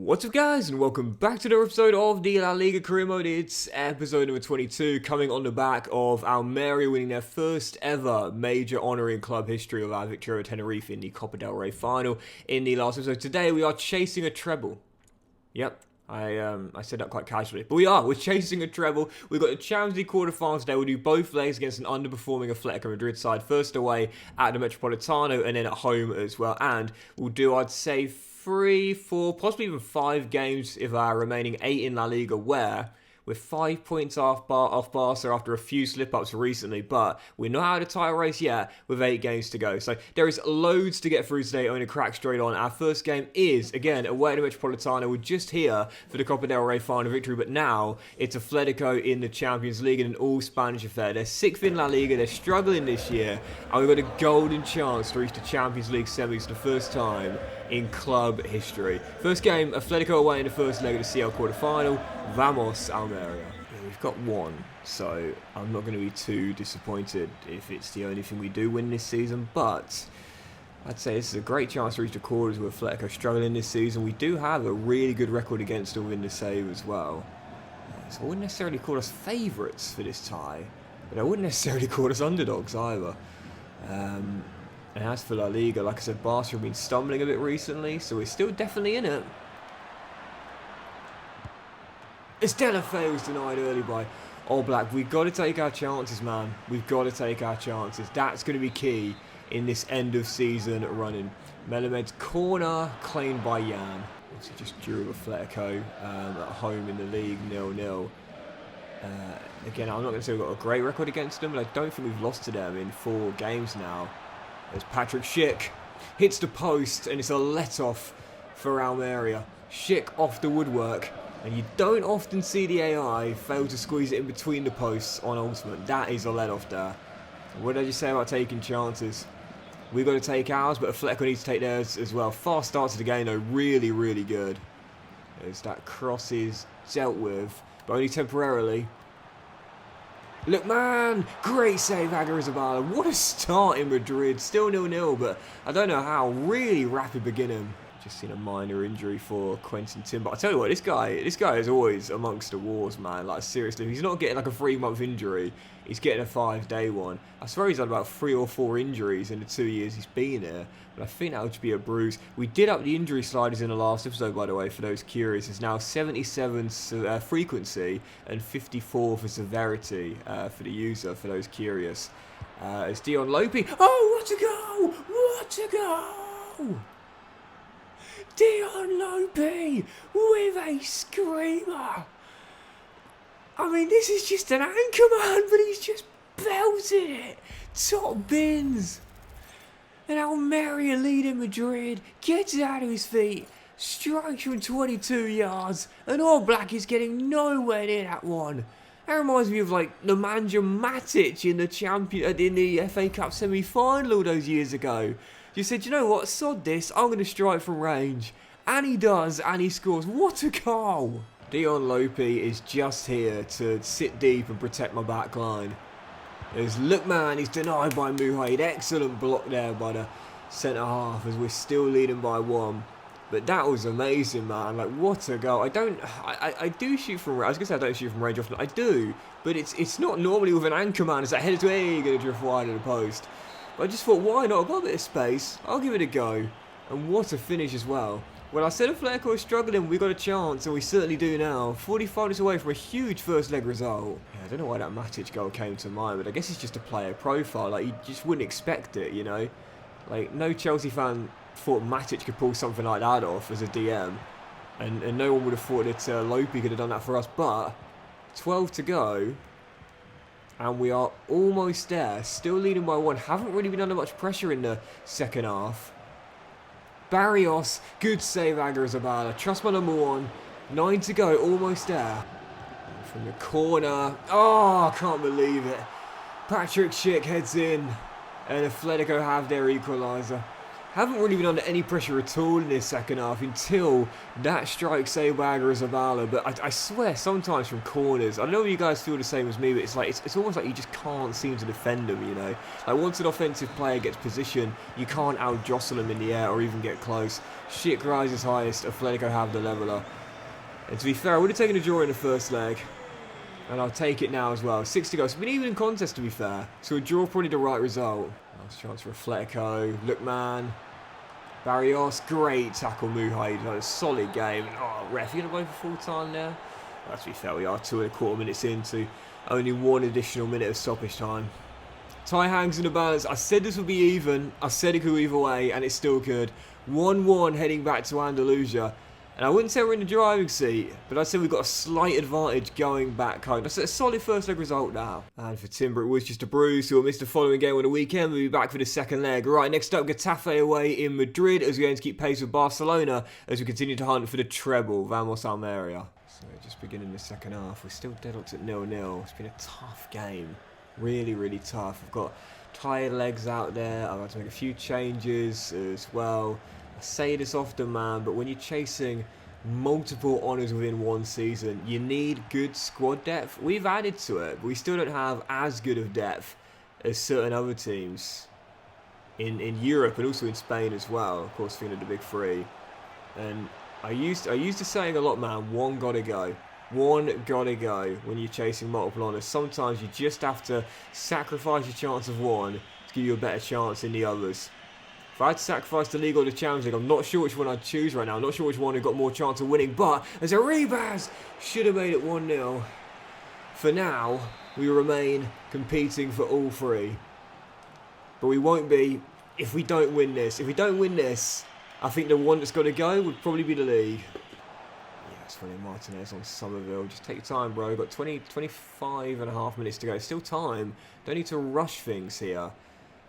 What's up guys, and welcome back to another episode of the La Liga career mode. It's episode number 22, coming on the back of Almeria winning their first ever major honour in club history of our victory over Tenerife in the Copa del Rey final in the last episode. Today we are chasing a treble. Yep, I said that quite casually, but we're chasing a treble. We've got the Champions League quarterfinals today. We'll do both legs against an underperforming Atletico Madrid side, first away at the Metropolitano and then at home as well. And we'll do, I'd say, 3, 4, possibly even 5 games if our remaining 8 in La Liga, where we're 5 points off Barca after a few slip-ups recently, but we're not out of the title race yet with 8 games to go. So there is loads to get through today. I'm going to crack straight on. Our first game is, again, away to Metropolitano. We're just here for the Copa del Rey final victory, but now it's Atletico in the Champions League in an all-Spanish affair. They're 6th in La Liga. They're struggling this year, and we've got a golden chance to reach the Champions League semis for the first time in club history. First game, Atletico away in the first leg of the CL quarterfinal. Vamos, Almeria. Yeah, we've got one, so I'm not going to be too disappointed if it's the only thing we do win this season, but I'd say this is a great chance to reach the quarters with Atletico struggling this season. We do have a really good record against them in the save as well. So I wouldn't necessarily call us favourites for this tie, but I wouldn't necessarily call us underdogs either. And as for La Liga, like I said, Barca have been stumbling a bit recently, so we're still definitely in it. Estella fails denied early by All Black. We've got to take our chances, man. We've got to take our chances. That's going to be key in this end of season running. Melamed's corner claimed by Jan. Obviously just drew Atletico at home in the league, 0-0. Again, I'm not going to say we've got a great record against them, but I don't think we've lost to them in 4 games now. As Patrick Schick hits the post, and it's a let-off for Almeria. Schick off the woodwork, and you don't often see the AI fail to squeeze it in between the posts on Ultimate. That is a let-off there. What did I just say about taking chances? We've got to take ours, but Atletico needs to take theirs as well. Fast start to the game, though. Really, really good. As that cross is dealt with, but only temporarily. Look, man! Great save, Agüero. What a start in Madrid. Still 0-0, but I don't know how. Really rapid beginning. Just seen a minor injury for Quentin Timber. I tell you what, this guy is always amongst the wars, man. Like, seriously, he's not getting like a 3-month injury. He's getting a 5-day one. I swear he's had about 3 or 4 injuries in the 2 years he's been here. But I think that would just be a bruise. We did up the injury sliders in the last episode, by the way, for those curious. It's now 77 frequency and 54 for severity for the user, for those curious. It's Dion Lopi. Oh, what a goal! What a goal! Dion Lopi with a screamer. I mean, this is just an anchor man, but he's just belted it. Top bins. And Almeria leading Madrid, gets out of his feet, strikes from 22 yards, and All Black is getting nowhere near that one. That reminds me of like Nemanja Matic in the FA Cup semi-final all those years ago. You said, you know what, sod this, I'm going to strike from range. And he does, and he scores. What a goal! Dion Lopi is just here to sit deep and protect my back line. There's Lookman, he's denied by Muhaid. Excellent block there by the centre-half as we're still leading by 1. But that was amazing, man. Like, what a goal. I do shoot from range. I was going to say I don't shoot from range often. I do, but it's not normally with an anchor man. It's that headed to, hey, you're going to drift wide of the post. But I just thought, why not? I've got a bit of space. I'll give it a go. And what a finish as well. When I said Atletico was struggling, we got a chance, and we certainly do now. 45 minutes away from a huge first leg result. Yeah, I don't know why that Matic goal came to mind, but I guess it's just a player profile. Like, you just wouldn't expect it, you know? Like, no Chelsea fan thought Matic could pull something like that off as a DM. And no one would have thought that Lopi could have done that for us. But 12 to go. And we are almost there. Still leading by 1. Haven't really been under much pressure in the second half. Barrios. Good save, Agüero. Trust my number 1. 9 to go. Almost there. From the corner. Oh, I can't believe it. Patrick Schick heads in. And Atletico have their equaliser. Haven't really been under any pressure at all in this second half until that strike saved by Zabala. But I swear, sometimes from corners, I don't know if you guys feel the same as me, but it's like it's almost like you just can't seem to defend them, you know. Like once an offensive player gets position, you can't out-jostle them in the air or even get close. Shit rises highest, Atletico have the leveller. And to be fair, I would have taken a draw in the first leg. And I'll take it now as well. 6 to go. It's been even in contest, to be fair. So a draw probably the right result. Last chance for Atletico. Lookman. Barrios. Great tackle, Muhaid. A solid game. Oh, ref, you going to go for full time there? Well, to be fair, we are 2.25 minutes into only 1 additional minute of stoppage time. Tie hangs in the balance. I said this would be even. I said it could go either way, and it's still good. 1-1 heading back to Andalusia. And I wouldn't say we're in the driving seat, but I'd say we've got a slight advantage going back home. That's a solid first leg result now. And for Timber, it was just a bruise, who will miss the following game on the weekend. We'll be back for the second leg. Right, next up, Getafe away in Madrid, as we aim to keep pace with Barcelona as we continue to hunt for the treble. Vamos Almeria. So just beginning the second half, we're still deadlocked at 0-0. It's been a tough game. Really, really tough. I've got tired legs out there. I've had to make a few changes as well. I say this often, man, but when you're chasing multiple honours within one season, you need good squad depth. We've added to it, but we still don't have as good of depth as certain other teams in Europe and also in Spain as well. Of course, being the big three. And I used to saying a lot, man, one gotta go. One gotta go when you're chasing multiple honours. Sometimes you just have to sacrifice your chance of one to give you a better chance in the others. If I had to sacrifice the League or the Champions League, I'm not sure which one I'd choose right now. I'm not sure which one who got more chance of winning, but as a Rebaz should have made it 1-0. For now, we remain competing for all three. But we won't be if we don't win this. If we don't win this, I think the one that's got to go would probably be the league. Yes, William Martinez on Somerville. Just take your time, bro. Got 25 and a half minutes to go. Still time. Don't need to rush things here.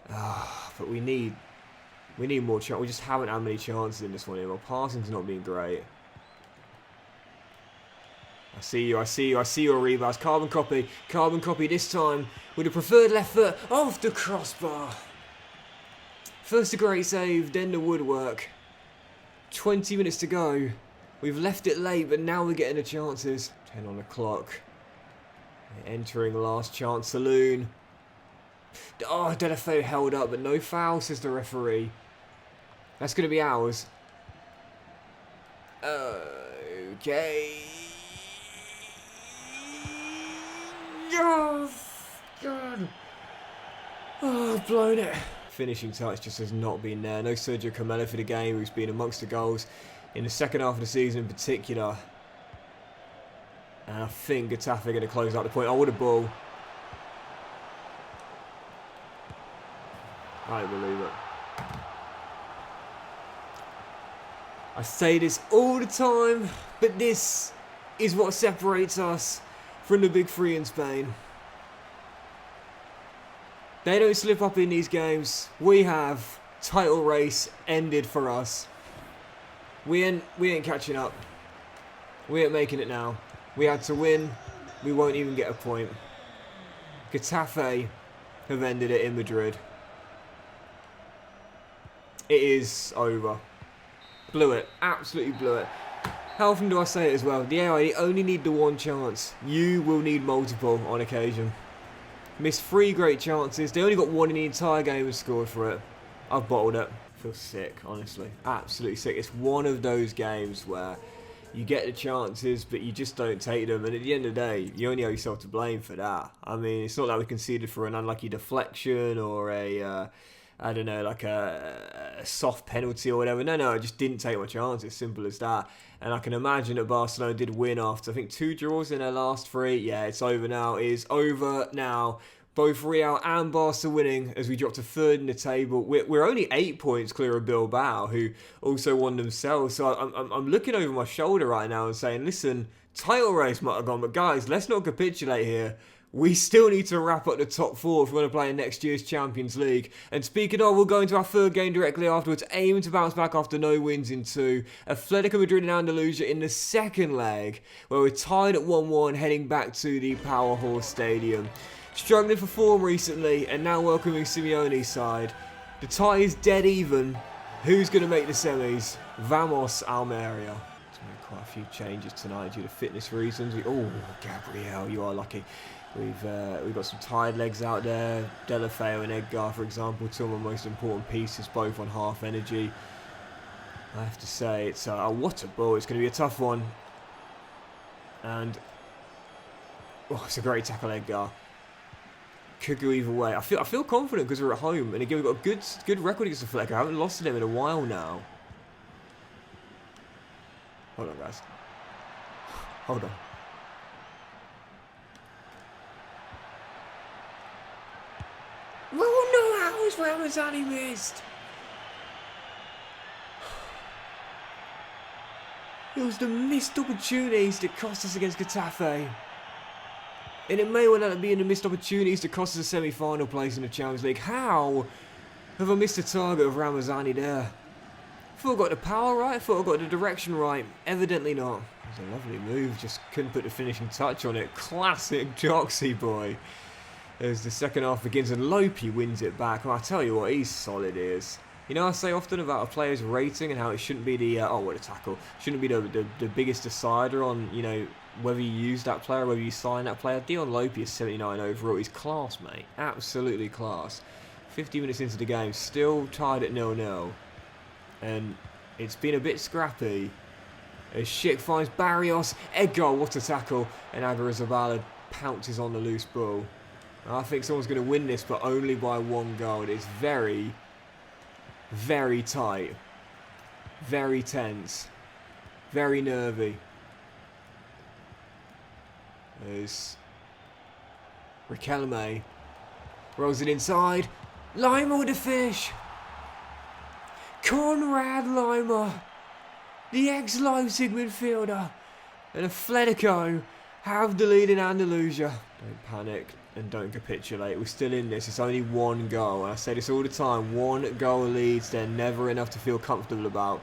But we need more chance. We just haven't had many chances in this one here. Well, passing's not been great. I see you, Rebaz. Carbon copy this time with a preferred left foot off the crossbar. First a great save, then the woodwork. 20 minutes to go. We've left it late, but now we're getting the chances. 10 on the clock. Entering last chance saloon. Oh, Getafe held up, but no foul, says the referee. That's going to be ours. Okay. Oh, God. Oh, I've blown it. Finishing touch just has not been there. No Sergio Camelo for the game, who's been amongst the goals in the second half of the season in particular. And I think Getafe are going to close out the point. Oh, what a ball. I don't believe it. I say this all the time, but this is what separates us from the big three in Spain. They don't slip up in these games. We have. Title race ended for us. We ain't catching up. We ain't making it now. We had to win. We won't even get a point. Getafe have ended it in Madrid. It is over. Blew it. Absolutely blew it. How often do I say it as well? The AI only need the one chance. You will need multiple on occasion. Missed 3 great chances. They only got 1 in the entire game and scored for it. I've bottled it. I feel sick, honestly. Absolutely sick. It's one of those games where you get the chances, but you just don't take them. And at the end of the day, you only have yourself to blame for that. I mean, it's not like we conceded for an unlucky deflection or a... I don't know, like a soft penalty or whatever. No, I just didn't take my chances. Simple as that. And I can imagine that Barcelona did win after, I think, 2 draws in their last 3. Yeah, it's over now. It is over now. Both Real and Barca winning as we drop to 3rd in the table. We're only 8 points clear of Bilbao, who also won themselves. So I'm looking over my shoulder right now and saying, listen, title race might have gone, but guys, let's not capitulate here. We still need to wrap up the top 4 if we want to play in next year's Champions League. And speaking of, we'll go into our 3rd game directly afterwards, aiming to bounce back after no wins in 2. Atletico Madrid and Andalusia in the 2nd leg, where we're tied at 1-1, heading back to the Powerhouse Stadium. Struggling for form recently, and now welcoming Simeone's side. The tie is dead even, Who's going to make the semis? Vamos, Almeria. Made quite a few changes tonight due to fitness reasons. Oh, Gabriel, you are lucky. We've got some tired legs out there. Delafeo and Edgar, for example, two of my most important pieces, both on half energy. I have to say, it's what a ball. It's going to be a tough one. And it's a great tackle, Edgar. Could go either way. I feel confident because we're at home, and again we've got a good record against the Fleck. I haven't lost to them in a while now. Hold on, guys. Hold on. Oh no, how was Ramazani missed? It was the missed opportunities that cost us against Getafe. And it may well end up being the missed opportunities that cost us a semi-final place in the Champions League. How have I missed the target of Ramazani there? I thought I got the power right, I thought I got the direction right. Evidently not. It was a lovely move, just couldn't put the finishing touch on it. Classic Jocksy boy. As the second half begins and Lopi wins it back. And I tell you what, he's solid, he is. You know, I say often about a player's rating and how it shouldn't be the, what a tackle. Shouldn't be the biggest decider on, you know, whether you use that player, whether you sign that player. Dion Lopi is 79 overall. He's class, mate. Absolutely class. 50 minutes into the game, still tied at 0-0. And it's been a bit scrappy. As Schick finds Barrios. Edgar, what a tackle. And Aguirre-Zabala pounces on the loose ball. I think someone's going to win this, but only by one goal. It is very, very tight. Very tense. Very nervy. There's Riquelme. Rolls it inside. Lima with the finish. Conrad Lima, the ex-Leipzig midfielder, and Atletico have the lead in Andalusia. Don't panic and don't capitulate. We're still in this. It's only one goal. And I say this all the time. One goal leads. They're never enough to feel comfortable about.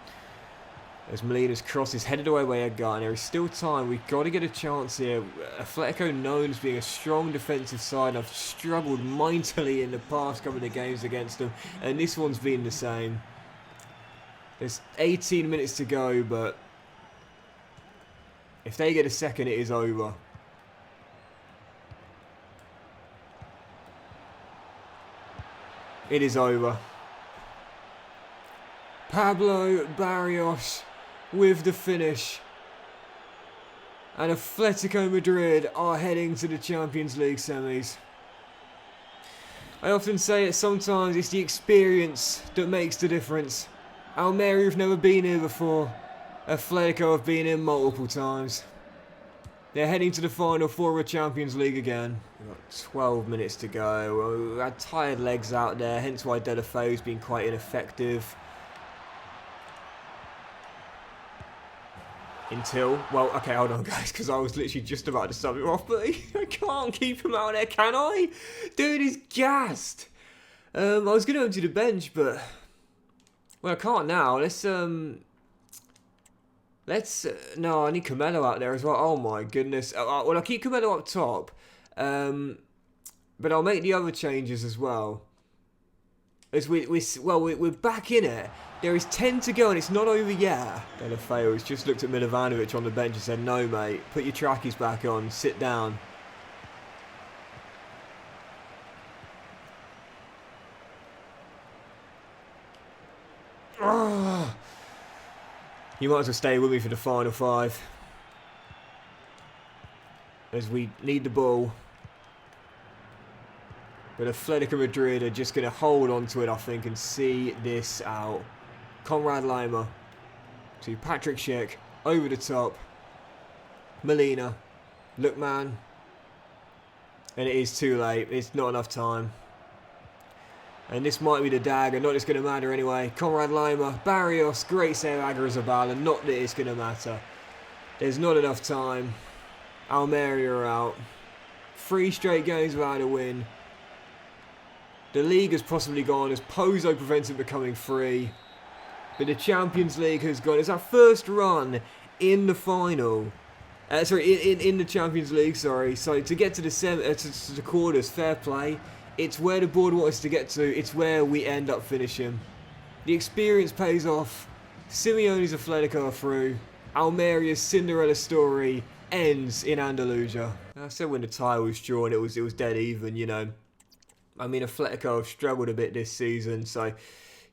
As Molina's cross is headed away by Edgar, and there is still time. We've got to get a chance here. Atletico known as being a strong defensive side. I've struggled mightily in the past couple of games against them, and this one's been the same. There's 18 minutes to go, but if they get a second, it is over. It is over. Pablo Barrios with the finish. And Atletico Madrid are heading to the Champions League semis. I often say it, sometimes it's the experience that makes the difference. Almeria have never been here before. Atletico have been here multiple times. They're heading to the final for a Champions League again. We've got 12 minutes to go. We've had tired legs out there, hence why Delafeu's been quite ineffective. Until, well, okay, hold on, guys, because I was literally just about to sub him off, but I can't keep him out there, can I? Dude is gassed. I was going to empty the bench, but well, I can't now. No, I need Camelo out there as well. Oh my goodness. Well, I'll keep Camelo up top, but I'll make the other changes as well. As we're back in it. There is 10 to go and it's not over yet. Delafeu has just looked at Milovanovic on the bench and said, "No, mate, put your trackies back on, sit down." Oh. You might as well stay with me for the final five. As we need the ball. But Atletico Madrid are just going to hold on to it, I think, and see this out. Conrad Lima to Patrick Schick, over the top. Molina, Lookman. And it is too late. It's not enough time. And this might be the dagger. Not that it's going to matter anyway. Conrad Lima, Barrios, great save, Aguirre-Zabala. Not that it's going to matter. There's not enough time. Almeria are out. 3 straight games without a win. The league has possibly gone as Pozo prevents it becoming free. But the Champions League has gone. It's our first run in the final. In the Champions League, sorry. So to get to the quarters, fair play. It's where the board wants us to get to. It's where we end up finishing. The experience pays off. Simeone's Atletico are through. Almeria's Cinderella story ends in Andalusia. I said when the tie was drawn, it was dead even, you know. I mean, Atletico have struggled a bit this season, so,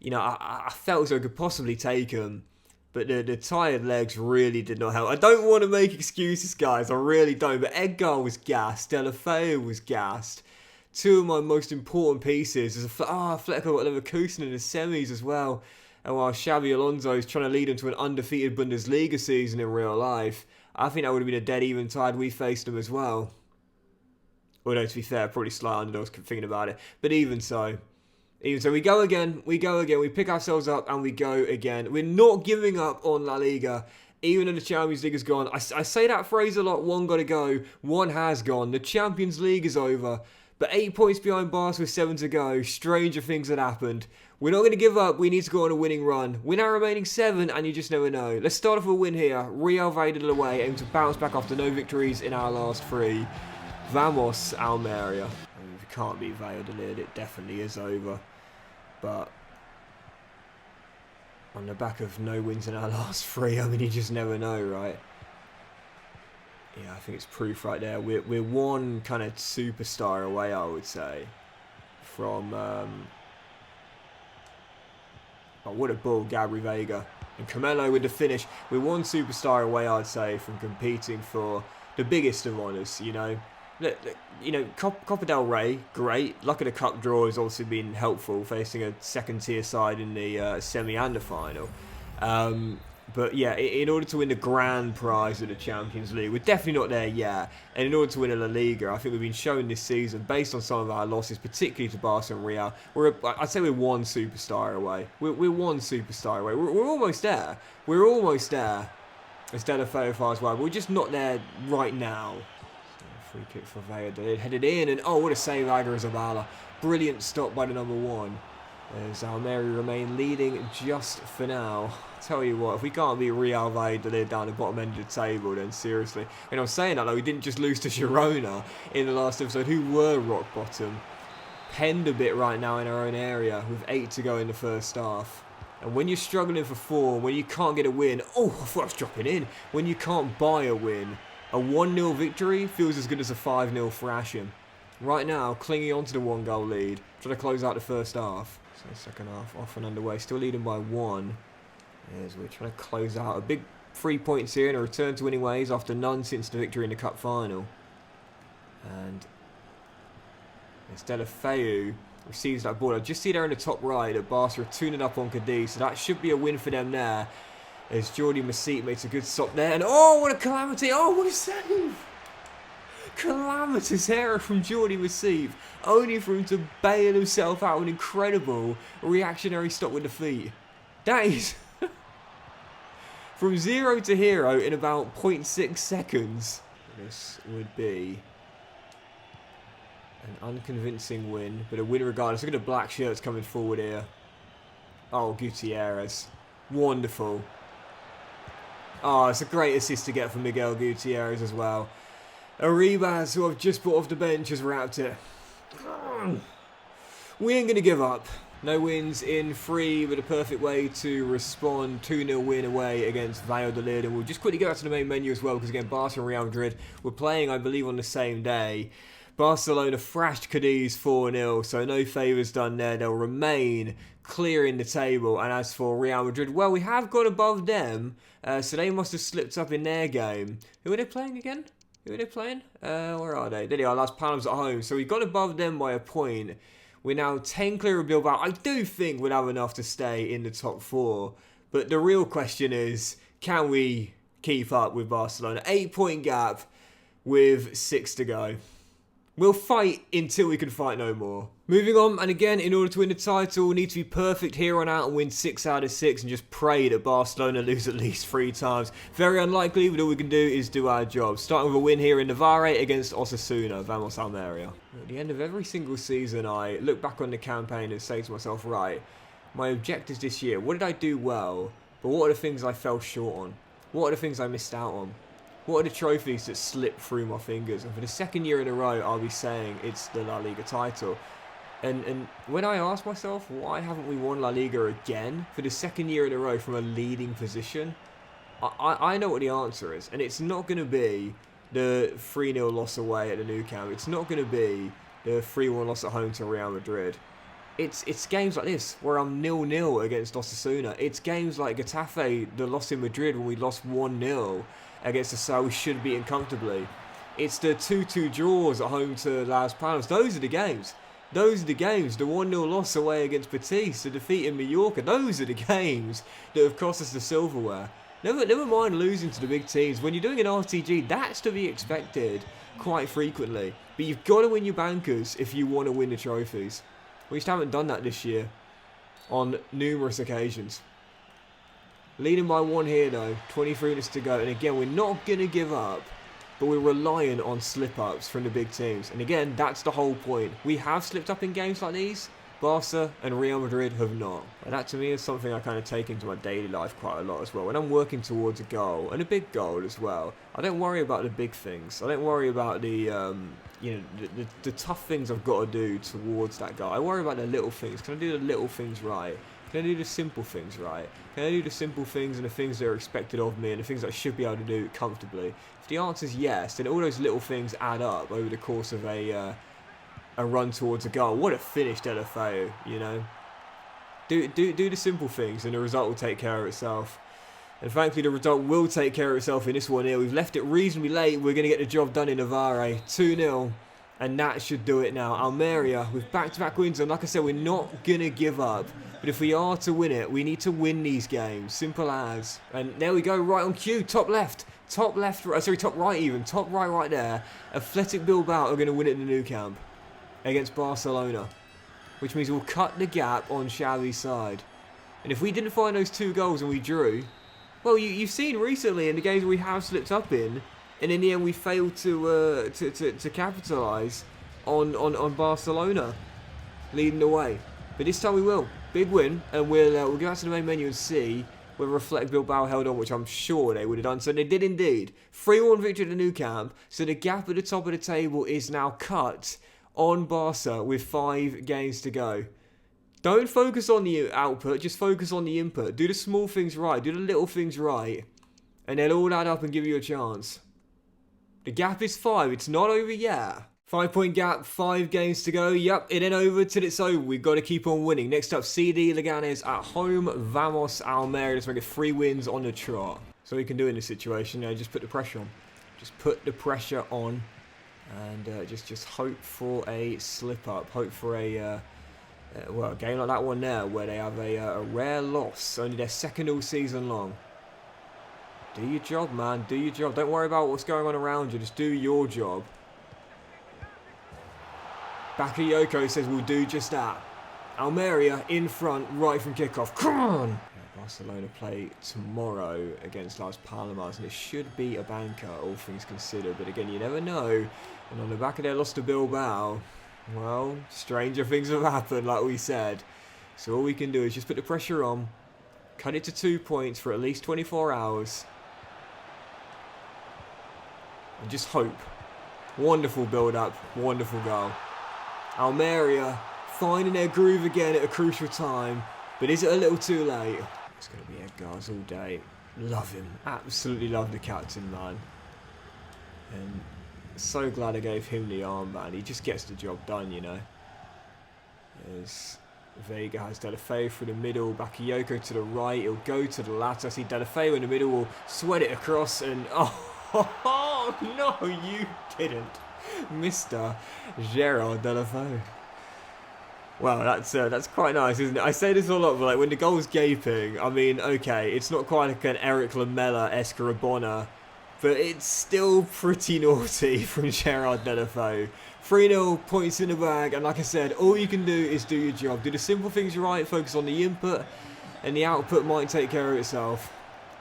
you know, I felt as though I could possibly take them. But the tired legs really did not help. I don't want to make excuses, guys. I really don't. But Edgar was gassed. Delafeu was gassed. Two of my most important pieces. Atletico got Leverkusen in the semis as well. And while Xabi Alonso is trying to lead them to an undefeated Bundesliga season in real life, I think that would have been a dead even tie had we faced them as well. Although, to be fair, probably slight underdogs thinking about it. But even so, we go again, we pick ourselves up and we go again. We're not giving up on La Liga, even though the Champions League is gone. I say that phrase a lot, one got to go, one has gone. The Champions League is over, but 8 points behind Barca with 7 to go. Stranger things had happened. We're not going to give up, we need to go on a winning run. We're now remaining 7 and you just never know. Let's start off with a win here. Real Valladolid away, aim to bounce back after no victories in our last 3. Vamos, Almeria. I mean, if it can't be Valladolid, it definitely is over. But on the back of no wins in our last 3, I mean, you just never know, right? Yeah, I think it's proof right there. We're one kind of superstar away, I would say, from... Oh, what a ball, Gabri Vega. And Camelo with the finish. We're one superstar away, I'd say, from competing for the biggest of honours, you know. Look, you know, Copa del Rey, great. Luck of the cup draw has also been helpful, facing a second-tier side in the semi and the final. But yeah, in order to win the grand prize of the Champions League, we're definitely not there yet. And in order to win a La Liga, I think we've been shown this season, based on some of our losses, particularly to Barca and Real, I'd say we're one superstar away. We're one superstar away. We're almost there. We're almost there. As Delafeu fires wide, but we're just not there right now. So, free kick for Valladolid, headed in, and oh, what a save, Zabala. Brilliant stop by the number 1. As Almeria remain leading just for now. Tell you what, if we can't beat Real Valladolid down the bottom end of the table, then seriously. And I'm saying that, though, we didn't just lose to Girona in the last episode, who were rock bottom. Penned a bit right now in our own area, with 8 to go in the first half. And when you're struggling for form, when you can't get a win, oh, I thought I was dropping in. When you can't buy a win, a 1-0 victory feels as good as a 5-0 thrashing. Right now, clinging on to the 1-goal lead, trying to close out the first half. So second half off and underway, still leading by 1. As we're trying to close out a big 3 points here and a return to winning ways after none since the victory in the cup final. And Delafeu receives that ball. I just see there in the top right that Barca are 2-0 up on Cadiz, so that should be a win for them there. As Jordi Masip makes a good stop there, and oh, what a calamity! Oh, what a save! Calamitous error from Jordi Masip, only for him to bail himself out an incredible reactionary stop with the feet. That is from 0 to hero in about 0.6 seconds. This would be an unconvincing win, but a win regardless. Look at the black shirts coming forward here. Oh, Gutierrez. Wonderful. Oh, it's a great assist to get from Miguel Gutierrez as well. Arribas, who I've just brought off the bench, has wrapped it. We ain't going to give up. No wins in 3, but a perfect way to respond. 2-0 win away against Valladolid. And we'll just quickly go back to the main menu as well, because again, Barca and Real Madrid were playing, I believe, on the same day. Barcelona thrashed Cadiz 4-0, so no favours done there. They'll remain clear in the table. And as for Real Madrid, well, we have got above them, so they must have slipped up in their game. Who are they playing again? Who are they playing? Where are they? There they are, Las Palmas at home. So we got above them by a point. We're now 10 clear of Bilbao. I do think we'll have enough to stay in the top 4. But the real question is, can we keep up with Barcelona? 8-point gap with 6 to go. We'll fight until we can fight no more. Moving on, and again, in order to win the title, we need to be perfect here on out and win 6 out of 6 and just pray that Barcelona lose at least 3 times. Very unlikely, but all we can do is do our job. Starting with a win here in Navarre against Osasuna, Vamos Almeria. At the end of every single season, I look back on the campaign and say to myself, right, my objectives this year, what did I do well, but what are the things I fell short on? What are the things I missed out on? What are the trophies that slipped through my fingers? And for the second year in a row, I'll be saying it's the La Liga title. And when I ask myself, why haven't we won La Liga again for the second year in a row from a leading position, I know what the answer is. And it's not going to be the 3-0 loss away at the Nou Camp. It's not going to be the 3-1 loss at home to Real Madrid. It's games like this where I'm 0-0 against Osasuna. It's games like Getafe, the loss in Madrid when we lost 1-0 against the side we should have beaten comfortably. It's the 2-2 draws at home to Las Palmas. Those are the games. Those are the games. The 1-0 loss away against Betis, the defeat in Mallorca. Those are the games that have cost us the silverware. Never mind losing to the big teams. When you're doing an RTG, that's to be expected quite frequently. But you've got to win your bankers if you want to win the trophies. We just haven't done that this year on numerous occasions. Leading by 1 here though, 23 minutes to go. And again, we're not going to give up, but we're relying on slip-ups from the big teams. And again, that's the whole point. We have slipped up in games like these. Barca and Real Madrid have not. And that to me is something I kind of take into my daily life quite a lot as well. When I'm working towards a goal, and a big goal as well, I don't worry about the big things. I don't worry about the the tough things I've got to do towards that goal. I worry about the little things. Can I do the little things right? Can I do the simple things right? Can I do the simple things and the things that are expected of me and the things that I should be able to do comfortably? If the answer is yes, then all those little things add up over the course of a run towards a goal. What a finish, Deulofeu, you know. Do the simple things and the result will take care of itself. And frankly, the result will take care of itself in this one here. We've left it reasonably late. We're going to get the job done in Navarre. 2-0. And that should do it now. Almeria with back-to-back wins. And like I said, we're not going to give up. But if we are to win it, we need to win these games. Simple as. And there we go, right on cue. Top left. Top left. Sorry, top right even. Top right there. Athletic Bilbao are going to win it in the Nou Camp against Barcelona. Which means we'll cut the gap on Xavi's side. And if we didn't find those 2 goals and we drew, well, you've seen recently in the games we have slipped up in, and in the end we failed to capitalise on Barcelona leading the way. But this time we will. Big win, and we'll go out to the main menu and see whether Athletic Bilbao held on, which I'm sure they would have done. So they did indeed. 3-1 victory at the Nou Camp. So the gap at the top of the table is now cut on Barca with 5 games to go. Don't focus on the output, just focus on the input. Do the small things right, do the little things right, and they'll all add up and give you a chance. The gap is 5, it's not over yet. 5-point gap, 5 games to go. Yep, it ain't over till it's over. We've got to keep on winning. Next up, CD Leganes at home. Vamos Almeria. Let's make it 3 wins on the trot. So we can do in this situation, just put the pressure on. Just put the pressure on, and just hope for a slip up. Hope for a well, a game like that one there, where they have a rare loss, only their second all season long. Do your job, man. Do your job. Don't worry about what's going on around you. Just do your job. Bakayoko says we'll do just that. Almeria in front right from kickoff. Come on! Barcelona play tomorrow against Las Palmas, and it should be a banker, all things considered. But again, you never know. And on the back of their loss to Bilbao, well, stranger things have happened, like we said. So all we can do is just put the pressure on, cut it to 2 points for at least 24 hours, and just hope. Wonderful build-up, wonderful goal. Almeria finding their groove again at a crucial time, but is it a little too late? It's going to be Edgar's all day. Love him. Absolutely love the captain, man. And so glad I gave him the armband. He just gets the job done, you know. As Vega has Deulofeu through the middle, Bakayoko to the right, he'll go to the latter. I see Deulofeu in the middle, will sweat it across, and oh no, you didn't, Mr. Gerard Deulofeu. Well, that's quite nice, isn't it? I say this a lot, but like when the goal's gaping, I mean, okay, it's not quite like an Eric Lamela-esque Rabona, but it's still pretty naughty from Gerard Deulofeu. 3-0, points in the bag, and like I said, all you can do is do your job. Do the simple things right, focus on the input, and the output might take care of itself.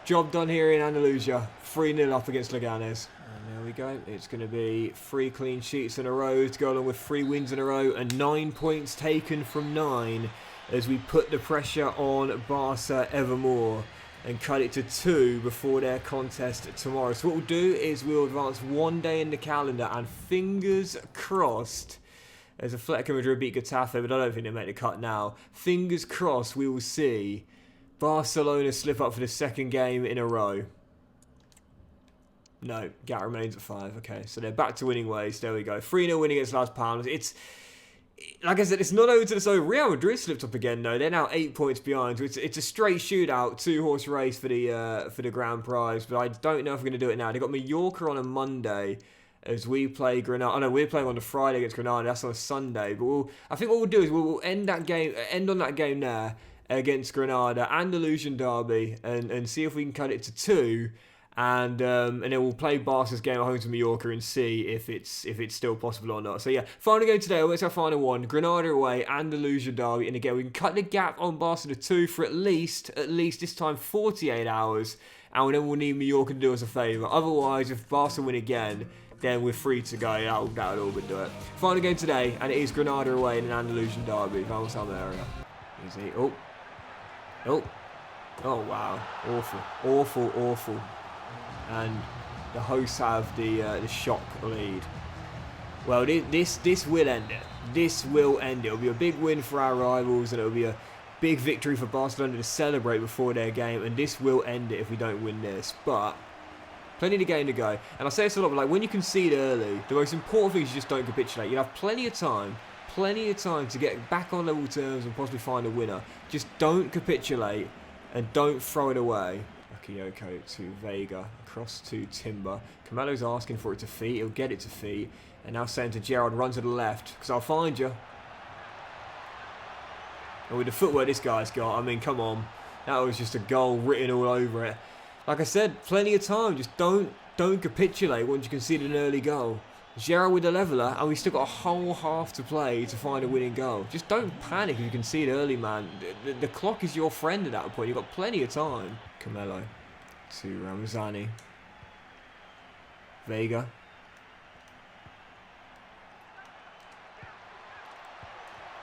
Job done here in Andalusia, 3-0 up against Leganes. And there we go, it's going to be 3 clean sheets in a row to go along with 3 wins in a row, and 9 points taken from 9 as we put the pressure on Barca evermore and cut it to 2 before their contest tomorrow. So what we'll do is we'll advance 1 day in the calendar, and fingers crossed There's a Atletico Madrid beat Getafe, but I don't think they make the cut now. Fingers crossed we will see Barcelona slip up for the second game in a row. No, gap remains at 5. Okay, so they're back to winning ways. There we go. 3-0 win against Las Palmas. It's, like I said, it's not over to the so Real Madrid slipped up again, though. They're now 8 points behind. So it's a straight shootout, 2-horse race for the grand prize. But I don't know if we're going to do it now. They got Mallorca on a Monday as we play Granada. Oh no, we're playing on the Friday against Granada. That's on a Sunday. But I think what we'll do is we'll end on that game there against Granada, Andalusian derby, and see if we can cut it to 2. And then we'll play Barca's game at home to Mallorca and see if it's still possible or not. So yeah, final game today. What's our final one? Granada away, Andalusia derby, and again we can cut the gap on Barca to 2 for at least this time 48 hours, and then we'll need Mallorca to do us a favour. Otherwise, if Barca win again, then we're free to go. That would all but do it. Final game today, and it is Granada away in an Andalusian derby. Vamos Almeria. Easy. Oh wow, awful. And the hosts have the shock lead. Well, this will end it. This will end it. It'll be a big win for our rivals, and it'll be a big victory for Barcelona to celebrate before their game. And this will end it if we don't win this. But plenty of the game to go. And I say this a lot, but like when you concede early, the most important thing is you just don't capitulate. You have plenty of time to get back on level terms and possibly find a winner. Just don't capitulate and don't throw it away. Yoko to Vega, across to Timber. Camelo's asking for it to feet. He'll get it to feet. And now saying to Gerrard, run to the left, because I'll find you. And with the footwork this guy's got, I mean, come on. That was just a goal written all over it. Like I said, plenty of time. Just don't capitulate once you concede an early goal. Gerrard with the leveller, and we've still got a whole half to play to find a winning goal. Just don't panic if you concede early, man. The clock is your friend at that point. You've got plenty of time. Camelo to Ramazani. Vega.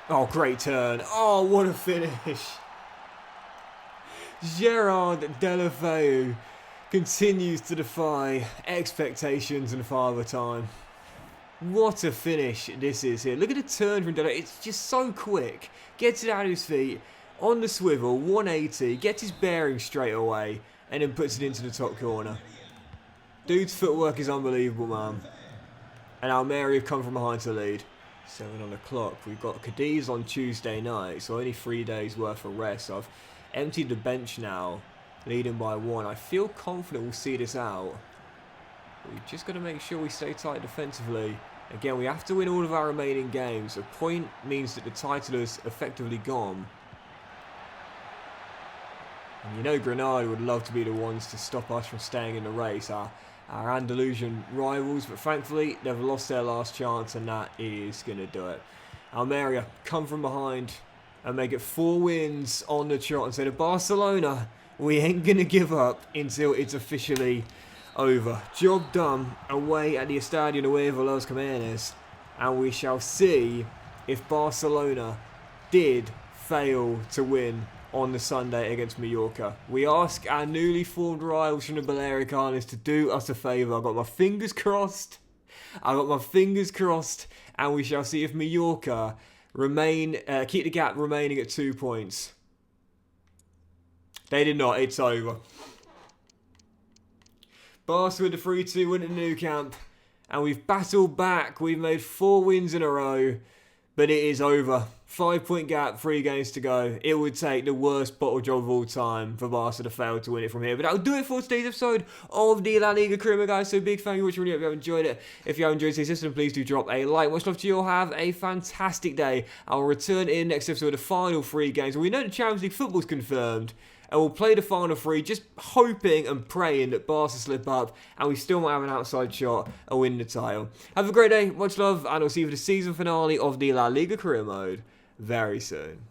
Oh, great turn. Oh, what a finish. Gerard Deulofeu continues to defy expectations and father time. What a finish this is here. Look at the turn from Deulofeu. It's just so quick. Gets it out of his feet, on the swivel, 180, gets his bearing straight away, and then puts it into the top corner. Dude's footwork is unbelievable, man. And Almeria have come from behind to lead. 7 on the clock. We've got Cadiz on Tuesday night, so only 3 days worth of rest. So I've emptied the bench now, leading by 1. I feel confident we'll see this out. We've just got to make sure we stay tight defensively. Again, we have to win all of our remaining games. A point means that the title is effectively gone. And you know Granada would love to be the ones to stop us from staying in the race, our Andalusian rivals, but thankfully they've lost their last chance, and that is going to do it. Almeria come from behind and make it 4 wins on the trot and say to Barcelona, we ain't going to give up until it's officially over. Job done away at the Estadio Nuevo Los Camenes, and we shall see if Barcelona did fail to win on the Sunday against Mallorca. We ask our newly formed rivals from the Balearic Islands to do us a favour. I've got my fingers crossed. And we shall see if Mallorca keep the gap remaining at 2 points. They did not. It's over. Barca with the 3-2 win at Nou Camp. And we've battled back. We've made 4 wins in a row. But it is over. 5-point gap, 3 games to go. It would take the worst bottle job of all time for Barca to fail to win it from here. But that'll do it for today's episode of the La Liga Career, guys. So big thank you for watching. Really hope you have enjoyed it. If you have enjoyed today's system, please do drop a like. Much love to you all. Have a fantastic day. I'll return in next episode of the final 3 games. We know the Champions League football's confirmed. And we'll play the final 3, just hoping and praying that Barca slip up and we still might have an outside shot and win the title. Have a great day, much love, and I'll see you for the season finale of the La Liga Career Mode very soon.